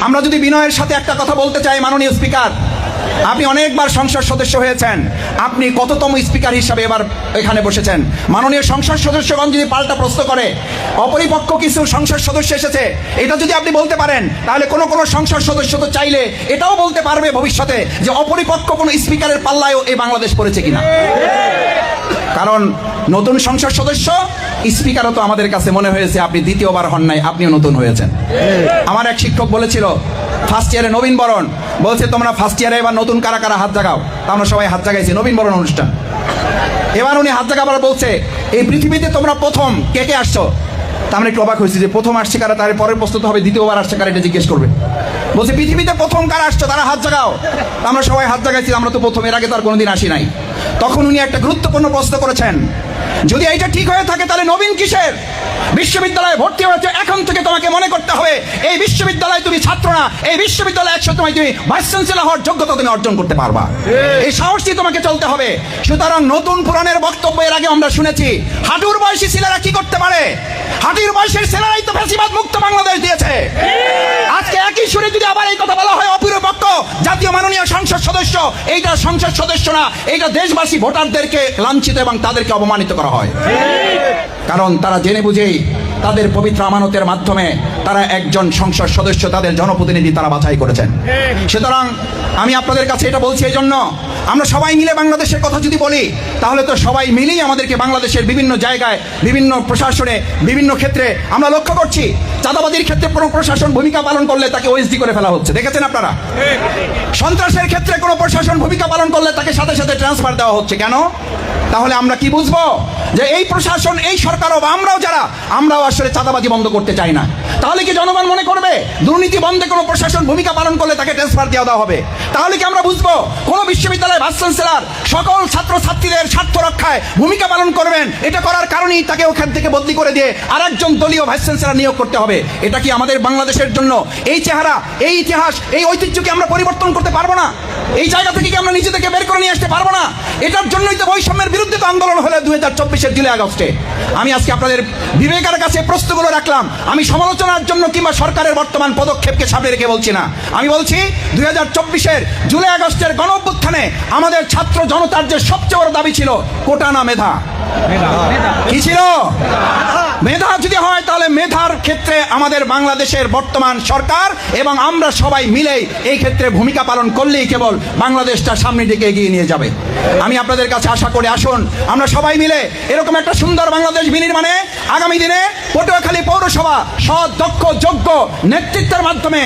আমরা যদি বিনয়ের সাথে একটা কথা বলতে চাই, মাননীয় স্পিকার, আপনি অনেকবার সংসদ সদস্য হয়েছেন, আপনি কততম স্পিকার হিসাবে এবার এখানে বসেছেন? মাননীয় সংসদ সদস্যগণ যদি পাল্টা প্রশ্ন করে অপরিপক্ক কিছু সংসদ সদস্য এসেছে, এটা যদি আপনি বলতে পারেন, তাহলে কোনো সংসদ সদস্য তো চাইলে এটাও বলতে পারবে ভবিষ্যতে যে অপরিপক্ক কোনো স্পিকারের পাল্লায়ও এই বাংলাদেশ পড়েছে কিনা। কারণ নতুন সংসদ সদস্য, স্পিকারও তো আমাদের কাছে মনে হয়েছে আপনি দ্বিতীয়বার হন নাই, আপনিও নতুন হয়েছেন। আমার এক শিক্ষক বলেছিল ফার্স্ট ইয়ারে নবীন বরণ, বলছে তোমরা ফার্স্ট ইয়ারে এবার নতুন কারা কারা হাত জাগাও। তা আমরা সবাই হাত জাগাইছি নবীন বরণ অনুষ্ঠান। এবার উনি হাত জাগাবার বলছে এই পৃথিবীতে তোমরা প্রথম কে কে আসছো। তা আমরা একটু অবাক হয়েছি যে প্রথম আসছে কারা, তার পরের প্রস্তুত হবে দ্বিতীয়বার আসছে কারা, এটা জিজ্ঞেস করবে। বলছে পৃথিবীতে প্রথম কারা আসছো তারা হাত জাগাও। আমরা সবাই হাত জাগাইছি, আমরা তো প্রথম, এর আগে তো আর কোনোদিন আসি নাই। তখন উনি একটা গুরুত্বপূর্ণ প্রশ্ন করেছেন, যদি এইটা ঠিক হয়ে থাকে তাহলে নবীন কিসের? বিশ্ববিদ্যালয়ে ভর্তি হয়েছে, এখন থেকে তোমাকে মনে করতে হবে এই বিশ্ববিদ্যালয়ে তুমি ছাত্র না, এই বিশ্ববিদ্যালয়ে একসময় তুমি ভাইস চ্যান্সেলর হওয়ার যোগ্যতা তুমি অর্জন করতে পারবা, এই সাহস দিয়ে তোমাকে চলতে হবে। সুতরাং নতুন পুরাণের বক্তব্য এর আগে আমরা শুনেছি, হাঁটুর বয়সী ছেলেরা কি করতে পারে? হাঁটুর বয়সের ছেলেরাই তো ফ্যাসিবাদ মুক্ত বাংলাদেশ দিয়েছে। আজকে একই সুরে যদি আবার এই কথা বলা হয় অপরিপক্ক জাতীয় মাননীয় সংসদ সদস্য, এইটা সংসদ সদস্য না, এইটা দেশবাসী ভোটারদেরকে লাঞ্ছিত এবং তাদেরকে অপমানিত করা হয়। কারণ তারা জেনে বুঝেই তাদের পবিত্র আমানতের মাধ্যমে তারা একজন সংসদ সদস্য, তাদের জনপ্রতিনিধি তারা বাছাই করেছেন। সুতরাং আমি আপনাদের কাছে এটা বলছি এই জন্য, আমরা সবাই মিলে বাংলাদেশের কথা যদি বলি, তাহলে তো সবাই মিলেই আমাদেরকে বাংলাদেশের বিভিন্ন জায়গায়, বিভিন্ন প্রশাসনে, বিভিন্ন ক্ষেত্রে আমরা লক্ষ্য করছি চাঁদাবাজির ক্ষেত্রে কোনো প্রশাসন ভূমিকা পালন করলে তাকে ওএসডি করে ফেলা হচ্ছে, দেখেছেন আপনারা। সন্ত্রাসের ক্ষেত্রে কোনো প্রশাসন ভূমিকা পালন করলে তাকে সাথে সাথে ট্রান্সফার দেওয়া হচ্ছে। কেন? তাহলে আমরা কি বুঝবো যে এই প্রশাসন, এই সরকারও বা আমরাও যারা, আমরাও আসলে চাঁদাবাজি বন্ধ করতে চাই না। তাহলে কি জনগণ মনে করবে দুর্নীতি বন্ধে কোনো প্রশাসন ভূমিকা পালন করলে তাকে ট্রান্সফার দেওয়া হবে? তাহলে কি আমরা বুঝবো কোন বিশ্ববিদ্যালয়ের ভাইস চ্যান্সেলর সকল ছাত্রছাত্রীদের স্বার্থ রক্ষায় ভূমিকা পালন করবেন? এটা করার কারণেই তাকে ওখান থেকে বদলি করে দিয়ে আরেকজন দলীয় ভাইস চ্যান্সেলর নিয়োগ করতে হবে। এটা কি আমাদের বাংলাদেশের জন্য এই চেহারা, এই ইতিহাস, এই ঐতিহ্যকে আমরা পরিবর্তন করতে পারবো না? এই জায়গা থেকে কি আমরা নিজেদেরকে বের করে নিয়ে আসতে পারবো না? এটার জন্যই তো বৈষম্যের বিরুদ্ধে তো আন্দোলন হলো 2024-এর জুলাই আগস্টে। আমি আজকে আপনাদের বিবেকের কাছে প্রশ্নগুলো রাখলাম, আমি সমালোচনার জন্য কিংবা সরকারের বর্তমান পদক্ষেপকে সামনে রেখে বলছি না। আমি বলছি 2024-এর জুলাই আগস্টের গণ অভ্যুত্থানে আমাদের ছাত্র জনতার যে সবচেয়ে বড় দাবি ছিল কোটা না মেধা। কি ছিল? মেধা যদি হয় তাহলে মেধার ক্ষেত্রে আমাদের বাংলাদেশের বর্তমান সরকার এবং আমরা সবাই মিলে এই ক্ষেত্রে ভূমিকা পালন করলেই কেবল বাংলাদেশটা সামনের দিকে এগিয়ে নিয়ে যাবে। আমি আপনাদের কাছে আশা করি আসুন আমরা সবাই মিলে এরকম একটা সুন্দর বাংলাদেশ বিনির্মাণে আগামী দিনে পটুয়াখালী পৌরসভা সৎ, দক্ষ, যোগ্য নেতৃত্বের মাধ্যমে